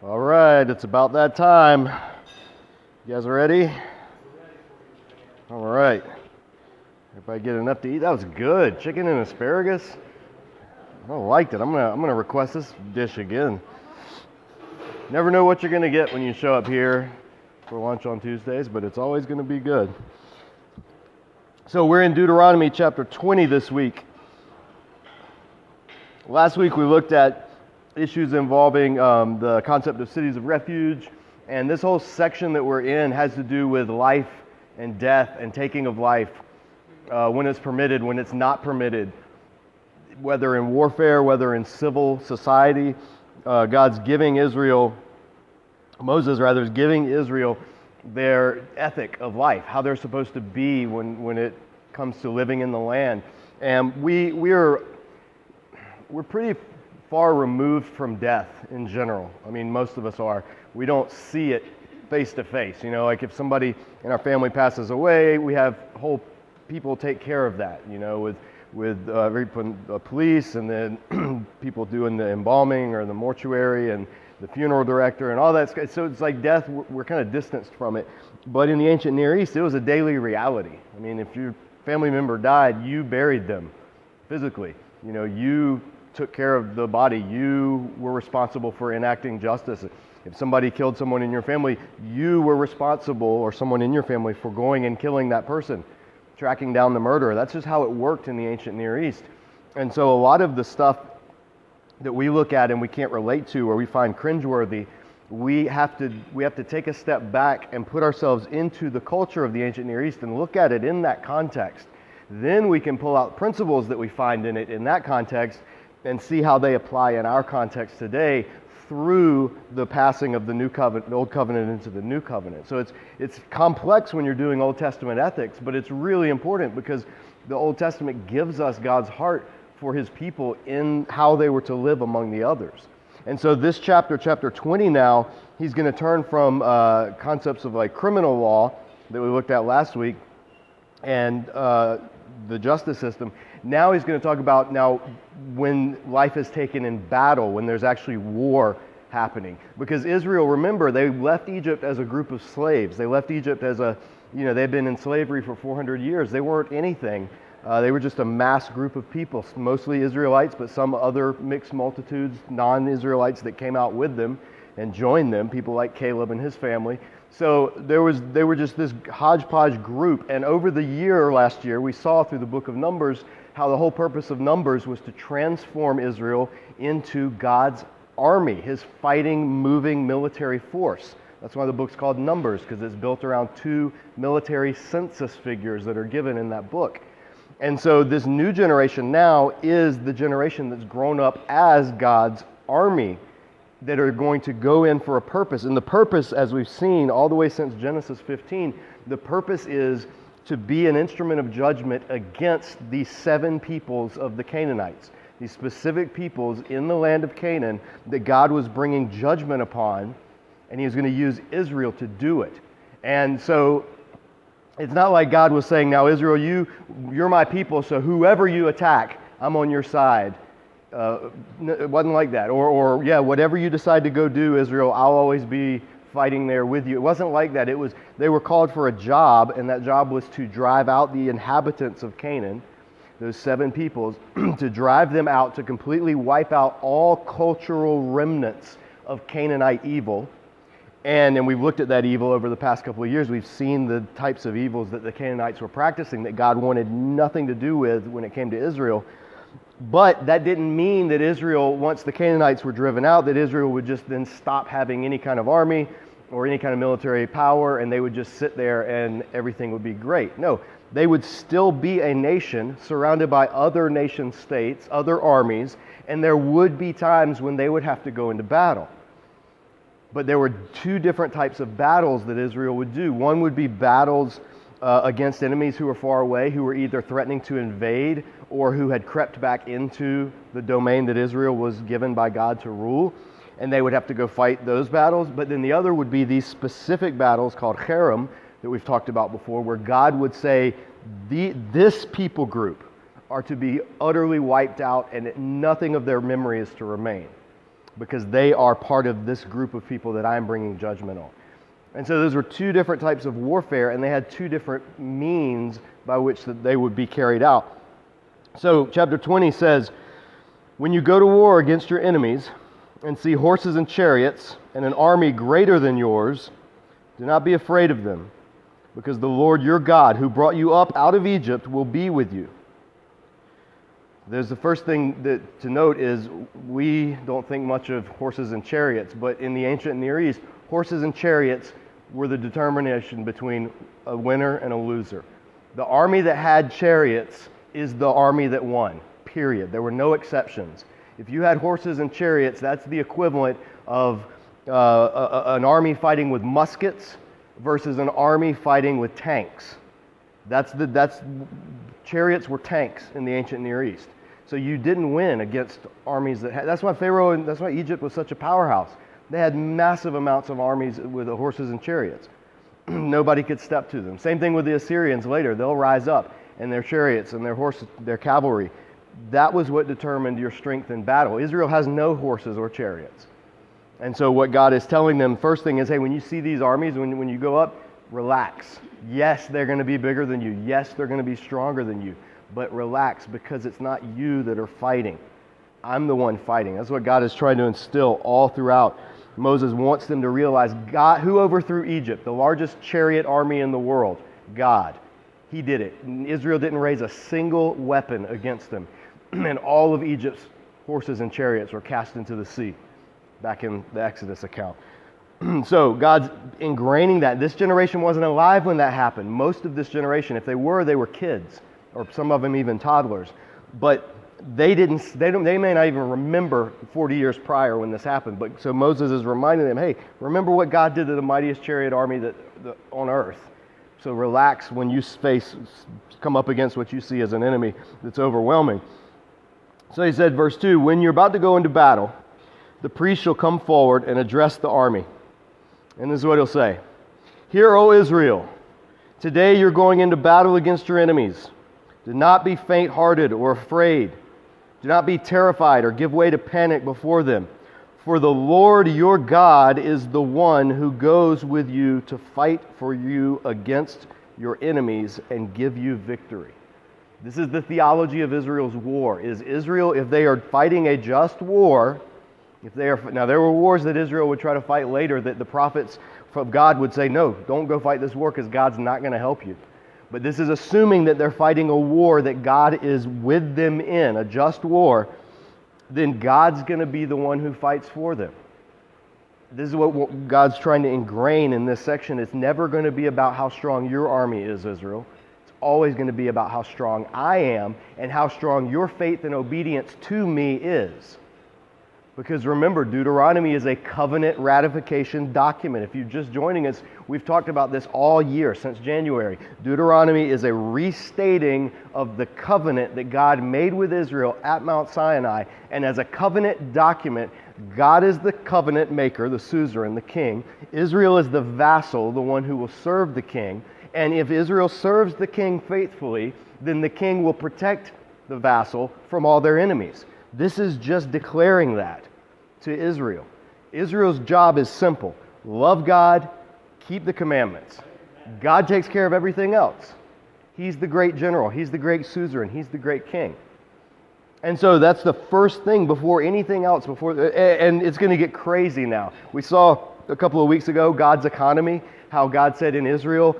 All right, it's about that time. You guys ready? All right. Everybody get enough to eat? That was good. Chicken and asparagus. I liked it. I'm gonna request this dish again. Never know what you're gonna get when you show up here for lunch on Tuesdays, but it's always gonna be good. So we're in Deuteronomy chapter 20 this week. Last week we looked at issues involving the concept of cities of refuge, and this whole section that we're in has to do with life and death and taking of life, when it's permitted, when it's not permitted, whether in warfare, whether in civil society. God's giving Moses is giving Israel their ethic of life, how they're supposed to be when it comes to living in the land. And we're pretty far removed from death in general. I mean, most of us are. We don't see it face to face. You know, like if somebody in our family passes away, we have whole people take care of that, you know, with police, and then people doing the embalming or the mortuary and the funeral director and all that. So it's like death, we're kind of distanced from it. But in the ancient Near East, it was a daily reality. I mean, if your family member died, you buried them physically. You know, you took care of the body. You were responsible for enacting justice. If somebody killed someone in your family, you were responsible, or someone in your family, for going and killing that person, tracking down the murderer. That's just how it worked in the ancient Near East. And so a lot of the stuff that we look at and we can't relate to, or we find cringeworthy, we have to take a step back and put ourselves into the culture of the ancient Near East and look at it in that context. Then we can pull out principles that we find in it in that context and see how they apply in our context today through the passing of the Old Covenant into the New Covenant. So it's complex when you're doing Old Testament ethics, but it's really important because the Old Testament gives us God's heart for His people in how they were to live among the others. And so this chapter 20 now, he's going to turn from concepts of like criminal law that we looked at last week and the justice system. Now he's going to talk about when life is taken in battle, when there's actually war happening. Because Israel, remember, they left Egypt as a group of slaves. They left Egypt as they'd been in slavery for 400 years. They weren't anything. They were just a mass group of people, mostly Israelites, but some other mixed multitudes, non-Israelites that came out with them and joined them, people like Caleb and his family. So they were just this hodgepodge group. And over the year last year, we saw through the book of Numbers how the whole purpose of Numbers was to transform Israel into God's army, His fighting, moving military force. That's why the book's called Numbers, because it's built around two military census figures that are given in that book. And so this new generation now is the generation that's grown up as God's army, that are going to go in for a purpose. And the purpose, as we've seen all the way since Genesis 15, the purpose is to be an instrument of judgment against these 7 peoples of the Canaanites, these specific peoples in the land of Canaan that God was bringing judgment upon, and He was going to use Israel to do it. And so it's not like God was saying, now Israel, you're my people, so whoever you attack, I'm on your side. It wasn't like that. Or whatever you decide to go do, Israel, I'll always be fighting there with you. It wasn't like that. They were called for a job, and that job was to drive out the inhabitants of Canaan, those 7 peoples, to drive them out, to completely wipe out all cultural remnants of Canaanite evil. And we've looked at that evil over the past couple of years. We've seen the types of evils that the Canaanites were practicing that God wanted nothing to do with when it came to Israel. But that didn't mean that Israel, once the Canaanites were driven out, that Israel would just then stop having any kind of army or any kind of military power, and they would just sit there and everything would be great. No, they would still be a nation surrounded by other nation states, other armies, and there would be times when they would have to go into battle. But there were 2 different types of battles that Israel would do. One would be battles against enemies who were far away, who were either threatening to invade or who had crept back into the domain that Israel was given by God to rule, and they would have to go fight those battles. But then the other would be these specific battles called Cherem that we've talked about before, where God would say, this people group are to be utterly wiped out and nothing of their memory is to remain. because they are part of this group of people that I'm bringing judgment on. And so those were two different types of warfare, and they had two different means by which that they would be carried out. So chapter 20 says, when you go to war against your enemies and see horses and chariots and an army greater than yours, do not be afraid of them, because the Lord your God, who brought you up out of Egypt, will be with you. There's the first thing to note is we don't think much of horses and chariots, but in the ancient Near East, horses and chariots were the determination between a winner and a loser. The army that had chariots is the army that won, period. There were no exceptions. If you had horses and chariots, that's the equivalent of an army fighting with muskets versus an army fighting with tanks. Chariots were tanks in the ancient Near East. So you didn't win against armies that had. That's why Egypt was such a powerhouse. They had massive amounts of armies with horses and chariots. Nobody could step to them. Same thing with the Assyrians later. They'll rise up and their chariots and their horses, their cavalry. That was what determined your strength in battle. Israel has no horses or chariots. And so what God is telling them, first thing is, hey, when you see these armies, when you go up, relax. Yes, they're going to be bigger than you. Yes, they're going to be stronger than you. But relax, because it's not you that are fighting. I'm the one fighting. That's what God is trying to instill all throughout. Moses wants them to realize God, who overthrew Egypt, the largest chariot army in the world? God. He did it. Israel didn't raise a single weapon against them. And all of Egypt's horses and chariots were cast into the sea, back in the Exodus account. So God's ingraining that. This generation wasn't alive when that happened. Most of this generation, if they were kids, or some of them even toddlers. But they may not even remember 40 years prior when this happened. But so Moses is reminding them, hey, remember what God did to the mightiest chariot army on earth. So relax when you come up against what you see as an enemy that's overwhelming. So he said, verse 2, when you're about to go into battle, the priest shall come forward and address the army. And this is what he'll say. Hear, O Israel, today you're going into battle against your enemies. Do not be faint-hearted or afraid. Do not be terrified or give way to panic before them. For the Lord your God is the one who goes with you to fight for you against your enemies and give you victory. This is the theology of Israel's war. Is Israel, if they are fighting a just war, now there were wars that Israel would try to fight later that the prophets of God would say, no, don't go fight this war because God's not going to help you. But this is assuming that they're fighting a war that God is with them in, a just war, then God's going to be the one who fights for them. This is what God's trying to ingrain in this section. It's never going to be about how strong your army is, Israel. It's always going to be about how strong I am and how strong your faith and obedience to me is. Because remember, Deuteronomy is a covenant ratification document. If you're just joining us, we've talked about this all year, since January. Deuteronomy is a restating of the covenant that God made with Israel at Mount Sinai. And as a covenant document, God is the covenant maker, the suzerain, the king. Israel is the vassal, the one who will serve the king. And if Israel serves the king faithfully, then the king will protect the vassal from all their enemies. This is just declaring that to Israel. Israel's job is simple. Love God, keep the commandments. God takes care of everything else. He's the great general. He's the great suzerain. He's the great king. And so that's the first thing before anything else. And it's going to get crazy now. We saw a couple of weeks ago God's economy, how God said in Israel,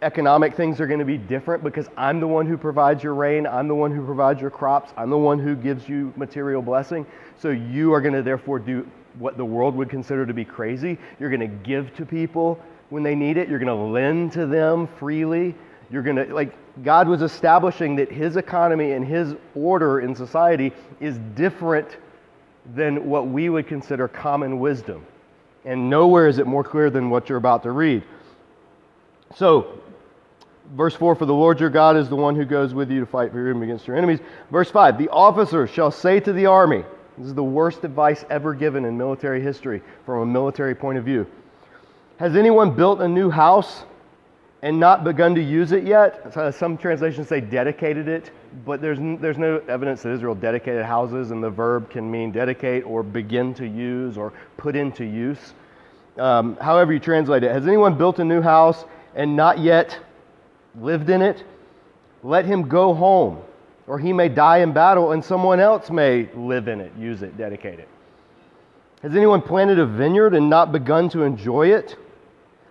economic things are going to be different because I'm the one who provides your rain. I'm the one who provides your crops. I'm the one who gives you material blessing. So you are going to therefore do what the world would consider to be crazy. You're going to give to people when they need it. You're going to lend to them freely. You're going to, God was establishing that his economy and his order in society is different than what we would consider common wisdom. And nowhere is it more clear than what you're about to read. So, verse 4, for the Lord your God is the one who goes with you to fight for you against your enemies. Verse 5, the officers shall say to the army, this is the worst advice ever given in military history from a military point of view. Has anyone built a new house and not begun to use it yet. Some translations say dedicated it, but there's no evidence that Israel dedicated houses, and the verb can mean dedicate or begin to use or put into use. However you translate it. Has anyone built a new house and not yet lived in it? Let him go home, or he may die in battle, and someone else may live in it, use it, dedicate it. Has anyone planted a vineyard and not begun to enjoy it?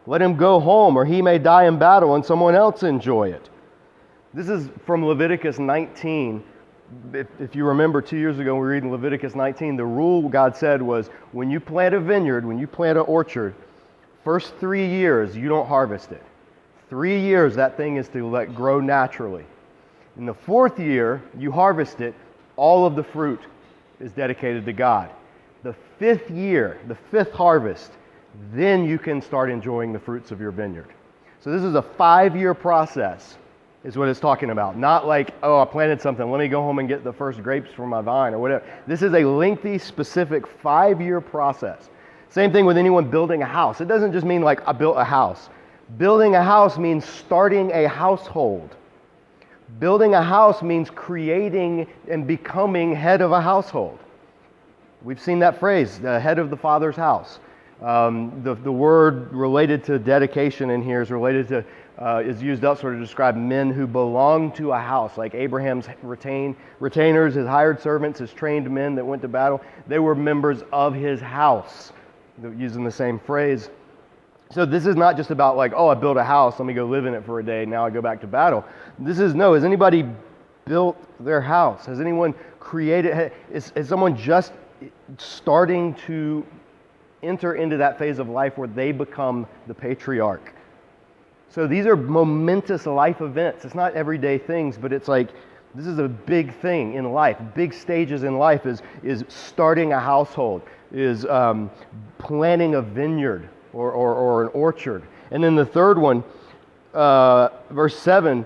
Let him go home, or he may die in battle, and someone else enjoy it. This is from Leviticus 19. If you remember 2 years ago when we were reading Leviticus 19, the rule God said was, when you plant a vineyard, when you plant an orchard, first 3 years you don't harvest it. 3 years that thing is to let grow naturally. In the 4th year, you harvest it, all of the fruit is dedicated to God. The 5th year, the 5th harvest, then you can start enjoying the fruits of your vineyard. So this is a 5-year process, is what it's talking about. Not like, oh, I planted something, let me go home and get the first grapes from my vine or whatever. This is a lengthy, specific 5-year process. Same thing with anyone building a house. It doesn't just mean like, I built a house. Building a house means starting a household. Building a house means creating and becoming head of a household. We've seen that phrase, the head of the Father's house. The word related to dedication in here is related to, is used elsewhere to describe men who belong to a house, like Abraham's retainers, his hired servants, his trained men that went to battle. They were members of his house, using the same phrase. So this is not just about like, oh, I built a house, let me go live in it for a day, now I go back to battle. This is, no, has anybody built their house? Has anyone created, is someone just starting to enter into that phase of life where they become the patriarch? So these are momentous life events. It's not everyday things, but it's like, this is a big thing in life. Big stages in life is starting a household, is planting a vineyard or an orchard. And then the third one, verse 7,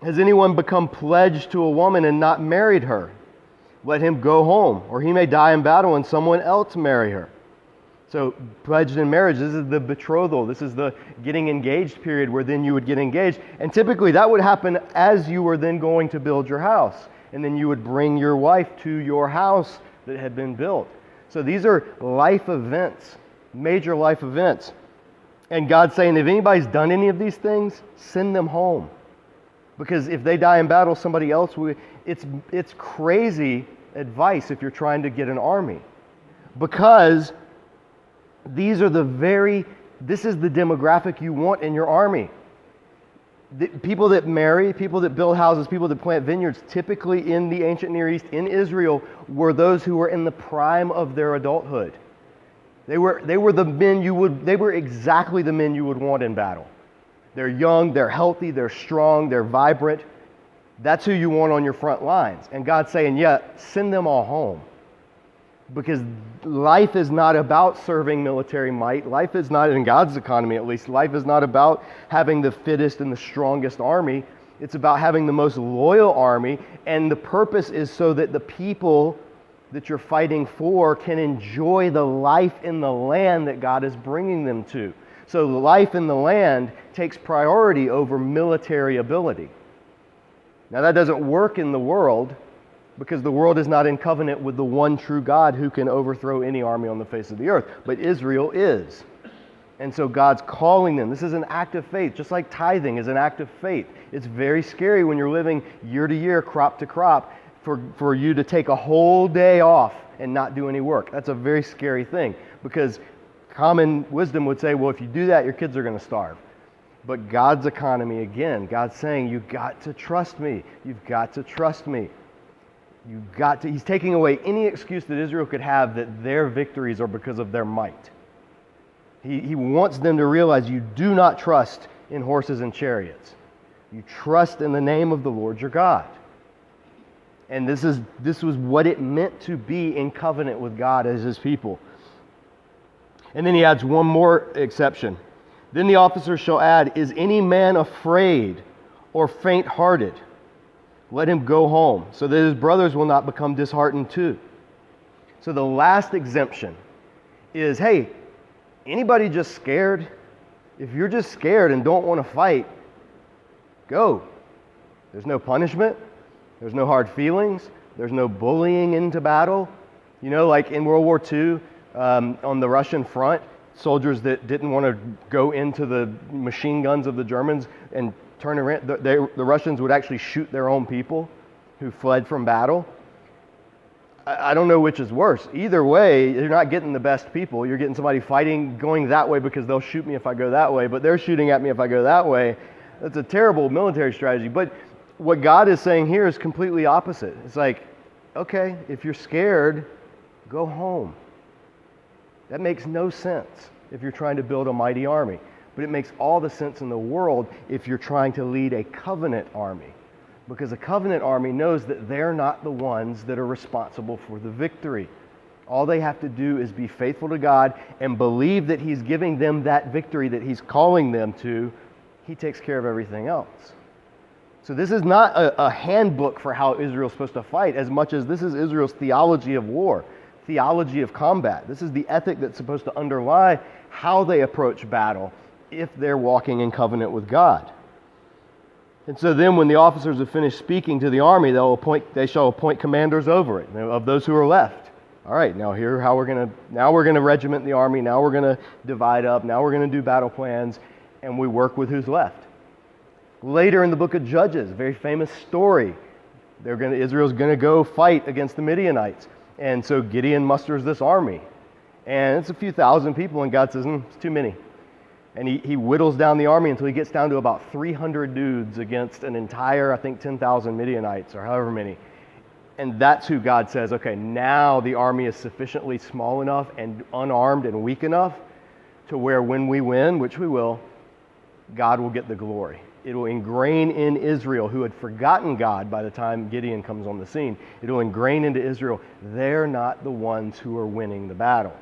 has anyone become pledged to a woman and not married her? Let him go home, or he may die in battle and someone else marry her. So pledged in marriage, this is the betrothal. This is the getting engaged period where then you would get engaged. And typically that would happen as you were then going to build your house. And then you would bring your wife to your house that had been built. So these are life events, major life events. And God's saying, if anybody's done any of these things, send them home. Because if they die in battle, somebody else will. It's crazy advice if you're trying to get an army. Because this is the demographic you want in your army. The people that marry, people that build houses, people that plant vineyards, typically in the ancient Near East, in Israel, were those who were in the prime of their adulthood. They were the men they were exactly the men you would want in battle. They're young, they're healthy, they're strong, they're vibrant. That's who you want on your front lines. And God's saying, yeah, send them all home. Because life is not about serving military might. Life is not, in God's economy at least, life is not about having the fittest and the strongest army. It's about having the most loyal army. And the purpose is so that the people that you're fighting for can enjoy the life in the land that God is bringing them to. So life in the land takes priority over military ability. Now that doesn't work in the world, because the world is not in covenant with the one true God who can overthrow any army on the face of the earth. But Israel is. And so God's calling them. This is an act of faith, just like tithing is an act of faith. It's very scary when you're living year to year, crop to crop, for you to take a whole day off and not do any work. That's a very scary thing, because common wisdom would say, well, if you do that, your kids are going to starve. But God's economy, again, God's saying, you've got to trust me. You've got to trust me. He's taking away any excuse that Israel could have that their victories are because of their might. He wants them to realize you do not trust in horses and chariots. You trust in the name of the Lord your God. And this was what it meant to be in covenant with God as his people. And then he adds one more exception. Then the officer shall add, is any man afraid or faint-hearted? Let him go home, so that his brothers will not become disheartened too. So the last exemption is, hey, anybody just scared? If you're just scared and don't want to fight, go. There's no punishment. There's no hard feelings. There's no bullying into battle. You know, like in World War II, on the Russian front, soldiers that didn't want to go into the machine guns of the Germans and turn around, the Russians would actually shoot their own people who fled from battle. I don't know which is worse. Either way, you're not getting the best people. You're getting somebody fighting, going that way because they'll shoot me if I go that way, but they're shooting at me if I go that way. That's a terrible military strategy. But what God is saying here is completely opposite. It's like, okay, if you're scared, go home. That makes no sense if you're trying to build a mighty army. But it makes all the sense in the world if you're trying to lead a covenant army. Because a covenant army knows that they're not the ones that are responsible for the victory. All they have to do is be faithful to God and believe that He's giving them that victory that He's calling them to. He takes care of everything else. So this is not a handbook for how Israel's supposed to fight as much as this is Israel's theology of war, theology of combat. This is the ethic that's supposed to underlie how they approach battle if they're walking in covenant with God. And so then when the officers have finished speaking to the army, they shall appoint commanders over it, of those who are left. All right, now we're going to regiment the army, now we're going to divide up, now we're going to do battle plans, and we work with who's left. Later in the book of Judges, a very famous story, Israel's going to go fight against the Midianites. And so Gideon musters this army. And it's a few thousand people, and God says, it's too many. And he whittles down the army until he gets down to about 300 dudes against an entire, I think, 10,000 Midianites or however many. And that's who God says, okay, now the army is sufficiently small enough and unarmed and weak enough to where when we win, which we will, God will get the glory. It will ingrain in Israel, who had forgotten God by the time Gideon comes on the scene, it will ingrain into Israel, they're not the ones who are winning the battle.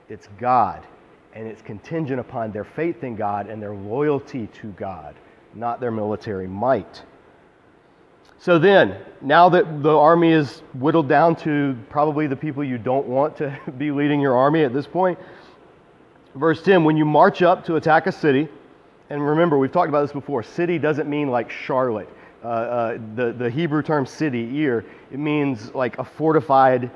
It's God. And it's contingent upon their faith in God and their loyalty to God, not their military might. So then, now that the army is whittled down to probably the people you don't want to be leading your army at this point, verse 10, when you march up to attack a city, and remember, we've talked about this before, city doesn't mean like Charlotte. The Hebrew term city, Ir, it means like a fortified.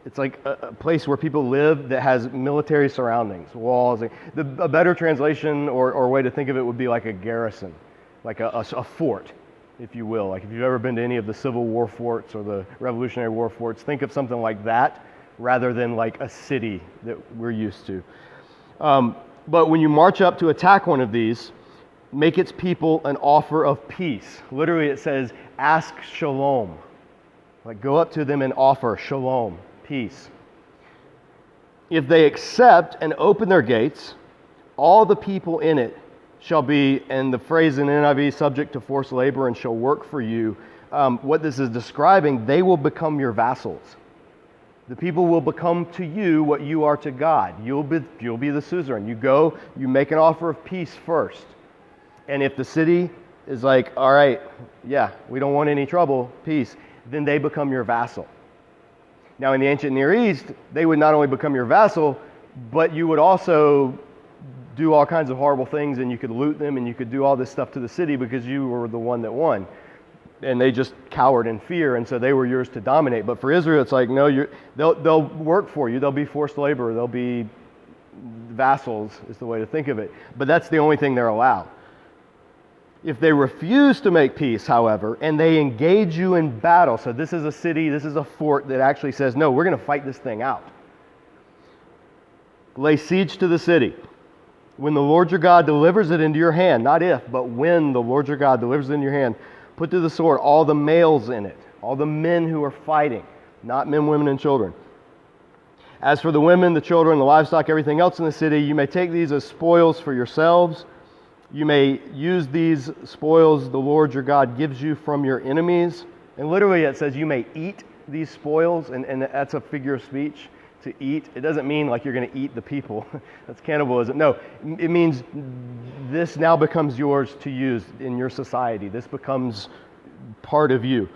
It's like a place where people live that has military surroundings, walls. A better translation or way to think of it would be like a garrison, like a fort, if you will. Like if you've ever been to any of the Civil War forts or the Revolutionary War forts, think of something like that rather than like a city that we're used to. But when you march up to attack one of these, make its people an offer of peace. Literally it says, ask shalom. Like go up to them and offer shalom. Peace. If they accept and open their gates, all the people in it shall be, and the phrase in NIV, subject to forced labor and shall work for you. What this is describing, they will become your vassals. The people will become to you what you are to God. You'll be the suzerain. You go, you make an offer of peace first. And if the city is like, all right, yeah, we don't want any trouble, peace, then they become your vassal. Now, in the ancient Near East, they would not only become your vassal, but you would also do all kinds of horrible things, and you could loot them, and you could do all this stuff to the city because you were the one that won. And they just cowered in fear, and so they were yours to dominate. But for Israel, it's like, no, they'll work for you. They'll be forced labor. They'll be vassals, is the way to think of it. But that's the only thing they're allowed. If they refuse to make peace, however, and they engage you in battle, so this is a city, this is a fort that actually says, no, we're going to fight this thing out. Lay siege to the city. When the Lord your God delivers it into your hand, not if, but when the Lord your God delivers it in your hand, put to the sword all the males in it, all the men who are fighting, not men, women, and children. As for the women, the children, the livestock, everything else in the city, you may take these as spoils for yourselves. You may use these spoils the Lord your God gives you from your enemies. And literally it says you may eat these spoils, and that's a figure of speech, to eat. It doesn't mean like you're going to eat the people. That's cannibalism. No, it means this now becomes yours to use in your society. This becomes part of you.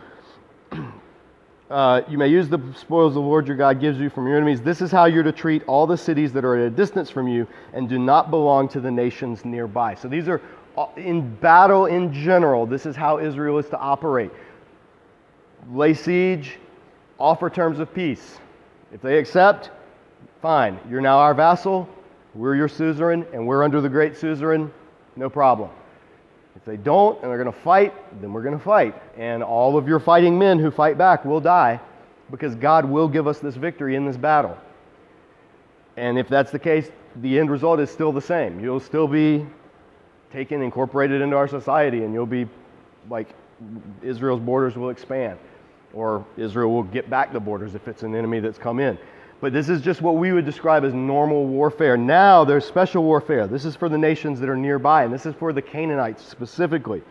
You may use the spoils the Lord your God gives you from your enemies. This is how you're to treat all the cities that are at a distance from you and do not belong to the nations nearby. So these are, in battle in general, this is how Israel is to operate. Lay siege, offer terms of peace. If they accept, fine. You're now our vassal, we're your suzerain, and we're under the great suzerain, no problem. If they don't, and they're going to fight, then we're going to fight. And all of your fighting men who fight back will die, because God will give us this victory in this battle. And if that's the case, the end result is still the same. You'll still be taken, incorporated into our society, and you'll be like, Israel's borders will expand. Or Israel will get back the borders if it's an enemy that's come in. But this is just what we would describe as normal warfare. Now there's special warfare. This is for the nations that are nearby, and this is for the Canaanites specifically.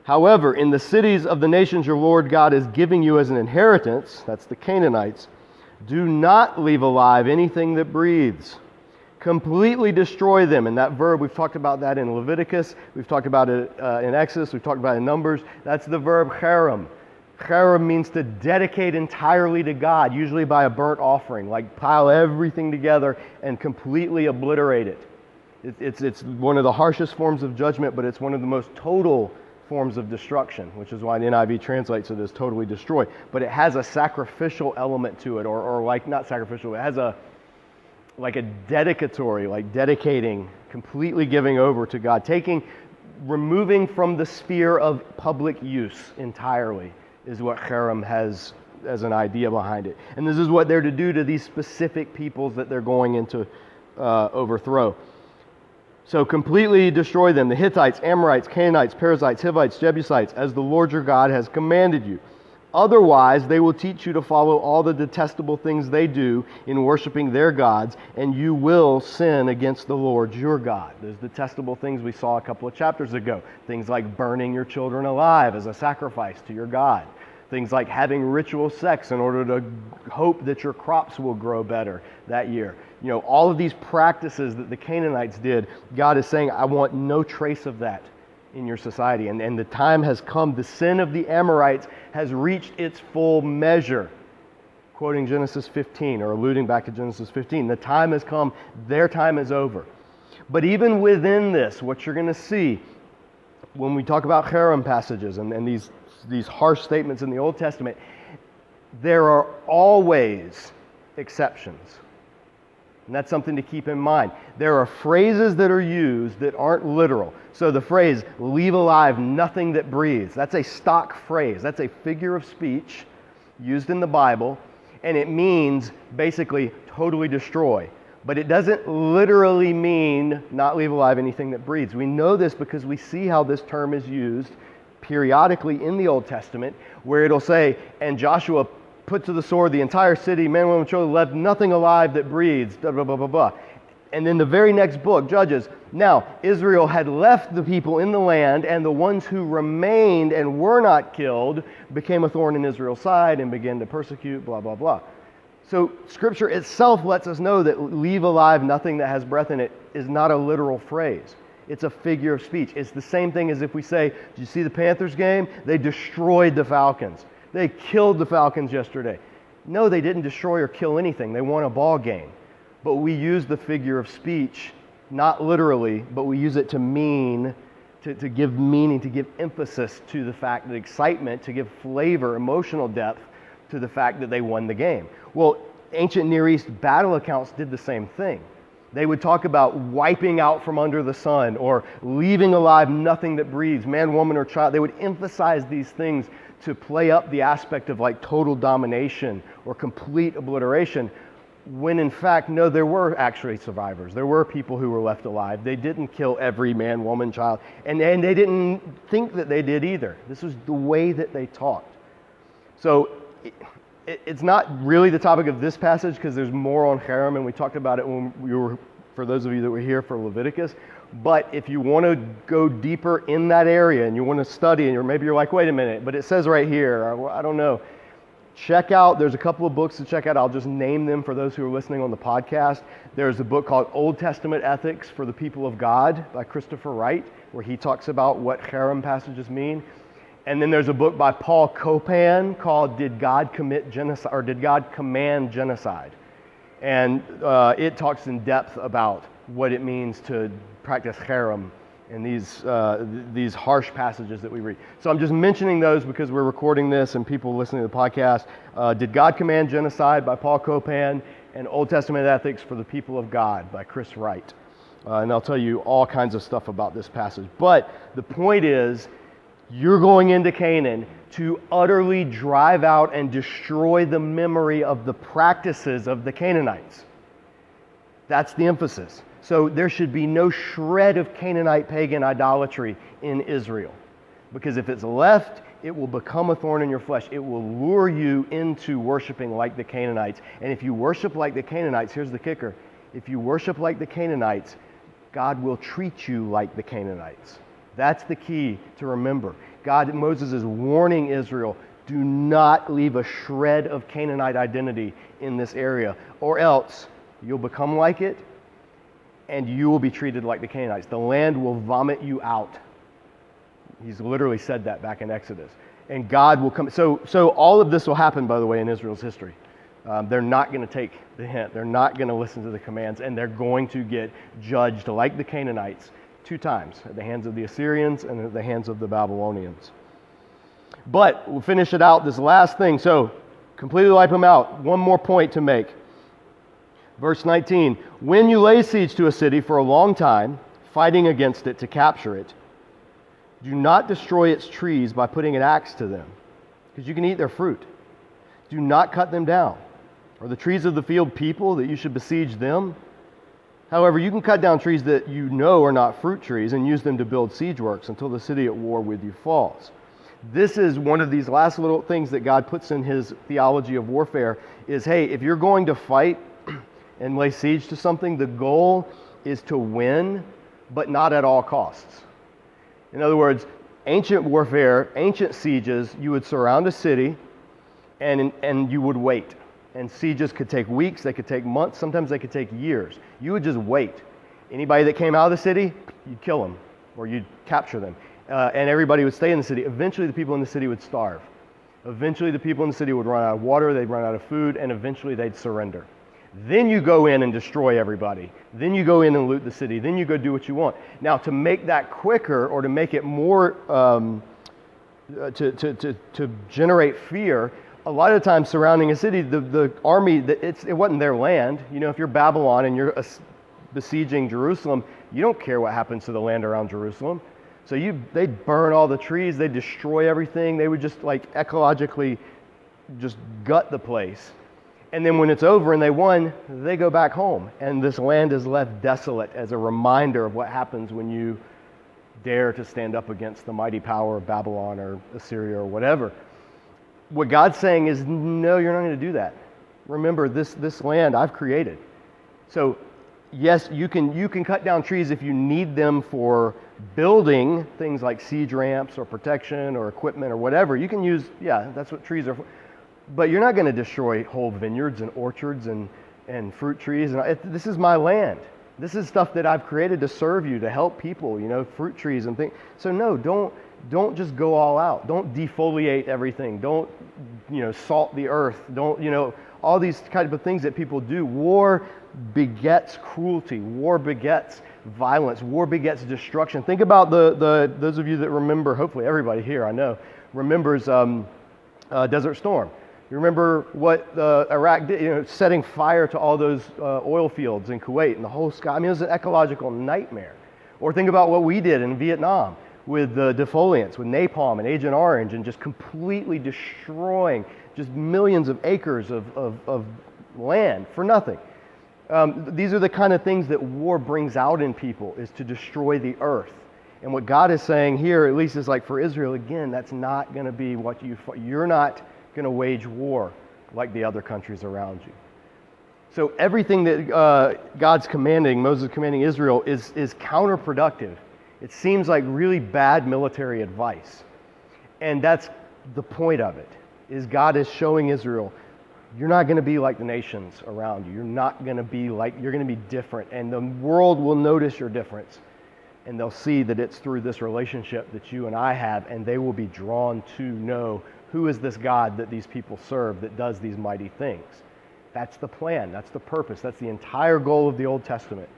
However, in the cities of the nations your Lord God is giving you as an inheritance, that's the Canaanites, do not leave alive anything that breathes. Completely destroy them. And that verb, we've talked about that in Leviticus, we've talked about it in Exodus, we've talked about it in Numbers. That's the verb cherem. Cherem means to dedicate entirely to God, usually by a burnt offering, like pile everything together and completely obliterate it. It's one of the harshest forms of judgment, but it's one of the most total forms of destruction, which is why the NIV translates it as totally destroy. But it has a sacrificial element to it, or like, not sacrificial, it has a dedicatory, like dedicating, completely giving over to God, removing from the sphere of public use entirely, is what cherem has as an idea behind it. And this is what they're to do to these specific peoples that they're going into overthrow. So completely destroy them, the Hittites, Amorites, Canaanites, Perizzites, Hivites, Jebusites, as the Lord your God has commanded you. Otherwise, they will teach you to follow all the detestable things they do in worshiping their gods, and you will sin against the Lord your God. Those detestable things we saw a couple of chapters ago. Things like burning your children alive as a sacrifice to your God. Things like having ritual sex in order to hope that your crops will grow better that year. You know, all of these practices that the Canaanites did, God is saying, I want no trace of that in your society. And the time has come. The sin of the Amorites has reached its full measure. Quoting Genesis 15, or alluding back to Genesis 15, the time has come, their time is over. But even within this, what you're going to see when we talk about cherem passages and these harsh statements in the Old Testament, there are always exceptions. And that's something to keep in mind. There are phrases that are used that aren't literal. So the phrase, leave alive nothing that breathes, that's a stock phrase. That's a figure of speech used in the Bible, and it means basically totally destroy. But it doesn't literally mean not leave alive anything that breathes. We know this because we see how this term is used periodically in the Old Testament, where it'll say, and Joshua put to the sword the entire city, men, women, children, left nothing alive that breathes, blah, blah, blah, blah, blah. And then the very next book, Judges, now Israel had left the people in the land, and the ones who remained and were not killed became a thorn in Israel's side and began to persecute, blah, blah, blah. So Scripture itself lets us know that leave alive nothing that has breath in it is not a literal phrase. It's a figure of speech. It's the same thing as if we say, did you see the Panthers game? They destroyed the Falcons. They killed the Falcons yesterday. No, they didn't destroy or kill anything. They won a ball game. But we use the figure of speech, not literally, but we use it to mean, to give meaning, to give emphasis to the fact, that excitement, to give flavor, emotional depth to the fact that they won the game. Well, ancient Near East battle accounts did the same thing. They would talk about wiping out from under the sun, or leaving alive nothing that breathes, man, woman, or child. They would emphasize these things to play up the aspect of like total domination or complete obliteration, when in fact, no, there were actually survivors. There were people who were left alive. They didn't kill every man, woman, child, and they didn't think that they did either. This was the way that they talked. So it's not really the topic of this passage, because there's more on cherem, and we talked about it when we were, for those of you that were here for Leviticus. But if you want to go deeper in that area and you want to study, and maybe you're like, wait a minute, but it says right here, I don't know. Check out, there's a couple of books to check out. I'll just name them for those who are listening on the podcast. There's a book called Old Testament Ethics for the People of God by Christopher Wright, where he talks about what cherem passages mean. And then there's a book by Paul Copan called Did God Commit Genocide, or Did God Command Genocide? And it talks in depth about what it means to practice cherem in these harsh passages that we read. So I'm just mentioning those because we're recording this and people listening to the podcast. Did God Command Genocide by Paul Copan, and Old Testament Ethics for the People of God by Chris Wright. And I'll tell you all kinds of stuff about this passage. But the point is, you're going into Canaan to utterly drive out and destroy the memory of the practices of the Canaanites. That's the emphasis. So there should be no shred of Canaanite pagan idolatry in Israel. Because if it's left, it will become a thorn in your flesh. It will lure you into worshiping like the Canaanites. And if you worship like the Canaanites, here's the kicker. If you worship like the Canaanites, God will treat you like the Canaanites. That's the key to remember. Moses is warning Israel, do not leave a shred of Canaanite identity in this area, or else you'll become like it, and you will be treated like the Canaanites. The land will vomit you out. He's literally said that back in Exodus. And God will come. So all of this will happen, by the way, in Israel's history. They're not going to take the hint. They're not going to listen to the commands, and they're going to get judged like the Canaanites 2 times, at the hands of the Assyrians and at the hands of the Babylonians. But we'll finish it out, this last thing. So completely wipe them out. One more point to make. Verse 19, when you lay siege to a city for a long time, fighting against it to capture it, do not destroy its trees by putting an axe to them, because you can eat their fruit. Do not cut them down. Are the trees of the field people that you should besiege them? However, you can cut down trees that you know are not fruit trees and use them to build siege works until the city at war with you falls. This is one of these last little things that God puts in his theology of warfare is, hey, if you're going to fight and lay siege to something, the goal is to win, but not at all costs. In other words, ancient warfare, ancient sieges, you would surround a city and you would wait. And sieges could take weeks, they could take months, sometimes they could take years. You would just wait. Anybody that came out of the city, you'd kill them or you'd capture them. And everybody would stay in the city. Eventually the people in the city would starve. Eventually the people in the city would run out of water, they'd run out of food, and eventually they'd surrender. Then you go in and destroy everybody. Then you go in and loot the city. Then you go do what you want. Now, to make that quicker or to make it more, to generate fear, a lot of times surrounding a city, the army, it wasn't their land. You know, if you're Babylon and you're besieging Jerusalem, you don't care what happens to the land around Jerusalem. So they'd burn all the trees, they'd destroy everything. They would just like ecologically just gut the place. And then when it's over and they won, they go back home. And this land is left desolate as a reminder of what happens when you dare to stand up against the mighty power of Babylon or Assyria or whatever. What God's saying is, no, you're not going to do that. Remember, this land I've created. So, yes, you can cut down trees if you need them for building things like siege ramps or protection or equipment or whatever. You can use, that's what trees are for. But you're not going to destroy whole vineyards and orchards and fruit trees. This is my land. This is stuff that I've created to serve you, to help people, fruit trees and things. So no, don't just go all out. Don't defoliate everything. Don't, salt the earth. Don't, all these kind of things that people do. War begets cruelty. War begets violence. War begets destruction. Think about those of you that remember, hopefully everybody here I know, remembers Desert Storm. You remember what Iraq did, setting fire to all those oil fields in Kuwait and the whole sky. I mean, it was an ecological nightmare. Or think about what we did in Vietnam with the defoliants, with napalm and Agent Orange, and just completely destroying just millions of acres of land for nothing. These are the kind of things that war brings out in people, is to destroy the earth. And what God is saying here, at least is like for Israel, again, that's not going to be what you're not going to wage war like the other countries around you. So everything that God's commanding, Moses commanding Israel, is counterproductive. It seems like really bad military advice. And that's the point of it, is God is showing Israel, you're not going to be like the nations around you. You're going to be different. And the world will notice your difference. And they'll see that it's through this relationship that you and I have, and they will be drawn to know who is this God that these people serve that does these mighty things. That's the plan. That's the purpose. That's the entire goal of the Old Testament,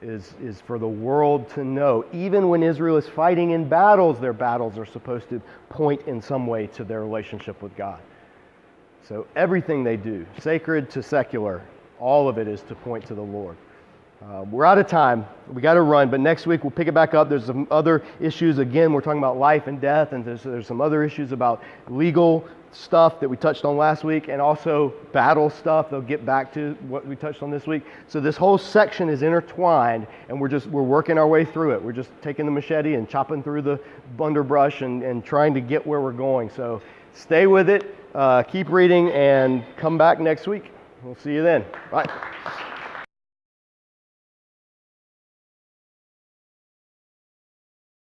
is for the world to know. Even when Israel is fighting in battles, their battles are supposed to point in some way to their relationship with God. So everything they do, sacred to secular, all of it is to point to the Lord. We're out of time. We got to run, but next week we'll pick it back up. There's some other issues. Again, we're talking about life and death, and there's some other issues about legal stuff that we touched on last week, and also battle stuff. They'll get back to what we touched on this week. So this whole section is intertwined, and we're working our way through it. We're just taking the machete and chopping through the underbrush and trying to get where we're going. So stay with it, keep reading, and come back next week. We'll see you then. Bye.